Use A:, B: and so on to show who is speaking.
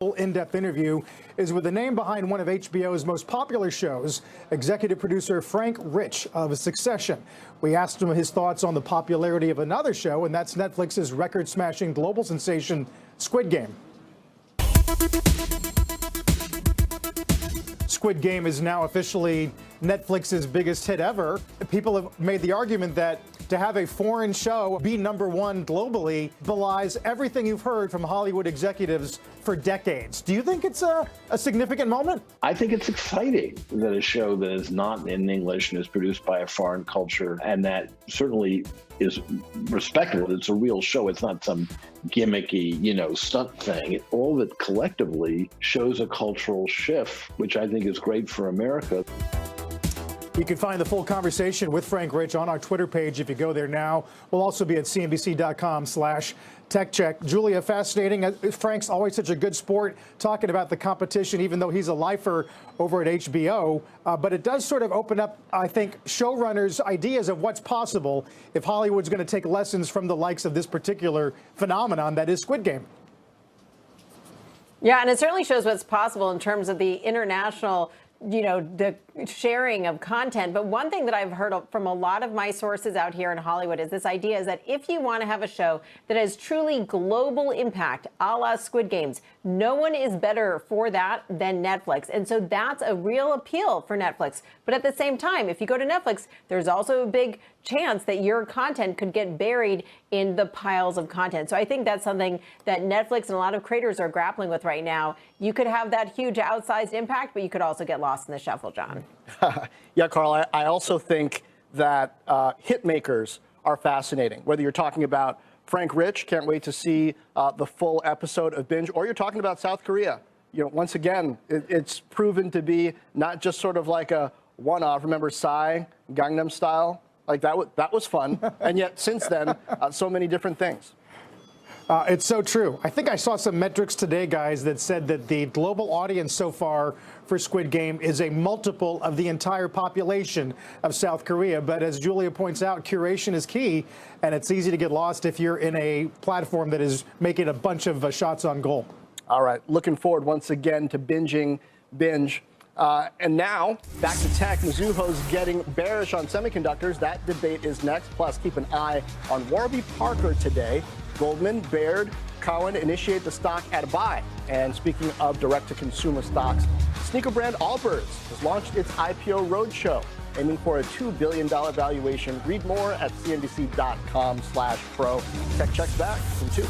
A: In-depth interview is with the name behind one of HBO's most popular shows, executive producer Frank Rich of Succession. We asked him his thoughts on the popularity of another show, and that's Netflix's record-smashing global sensation, Squid Game. Squid Game is now officially Netflix's biggest hit ever. People have made the argument that to have a foreign show be #1 globally belies everything you've heard from Hollywood executives for decades. Do you think it's a significant moment?
B: I think it's exciting that a show that is not in English and is produced by a foreign culture, and that certainly is respectable. It's a real show. It's not some gimmicky, stunt thing. All of it collectively shows a cultural shift, which I think is great for America.
A: You can find the full conversation with Frank Rich on our Twitter page if you go there now. We'll also be at cnbc.com/techcheck. Julia, fascinating. Frank's always such a good sport talking about the competition, even though he's a lifer over at HBO. But it does sort of open up, I think, showrunners' ideas of what's possible if Hollywood's going to take lessons from the likes of this particular phenomenon that is Squid Game.
C: Yeah, and it certainly shows what's possible in terms of the international the sharing of content. But one thing that I've heard from a lot of my sources out here in Hollywood is this idea is that if you want to have a show that has truly global impact, a la Squid Games, no one is better for that than Netflix. And so that's a real appeal for Netflix. But at the same time, if you go to Netflix, there's also a big chance that your content could get buried in the piles of content. So I think that's something that Netflix and a lot of creators are grappling with right now. You could have that huge outsized impact, but you could also get lost in the shuffle, John.
D: Yeah, Carl, I also think that hit makers are fascinating. Whether you're talking about Frank Rich, can't wait to see the full episode of Binge, or you're talking about South Korea. Once again, it's proven to be not just sort of like a one-off. Remember Psy, Gangnam Style? Like that was fun. And yet since then, so many different things.
A: It's so true. I think I saw some metrics today, guys, that said that the global audience so far for Squid Game is a multiple of the entire population of South Korea. But as Julia points out, curation is key, and it's easy to get lost if you're in a platform that is making a bunch of shots on goal. All
D: right. Looking forward once again to binging Binge. And now, back to tech. Mizuho's getting bearish on semiconductors. That debate is next. Plus, keep an eye on Warby Parker today. Goldman, Baird, Cowen initiate the stock at a buy. And speaking of direct-to-consumer stocks, sneaker brand Allbirds has launched its IPO roadshow, aiming for a $2 billion valuation. Read more at cnbc.com/pro. Tech Check's back in 2.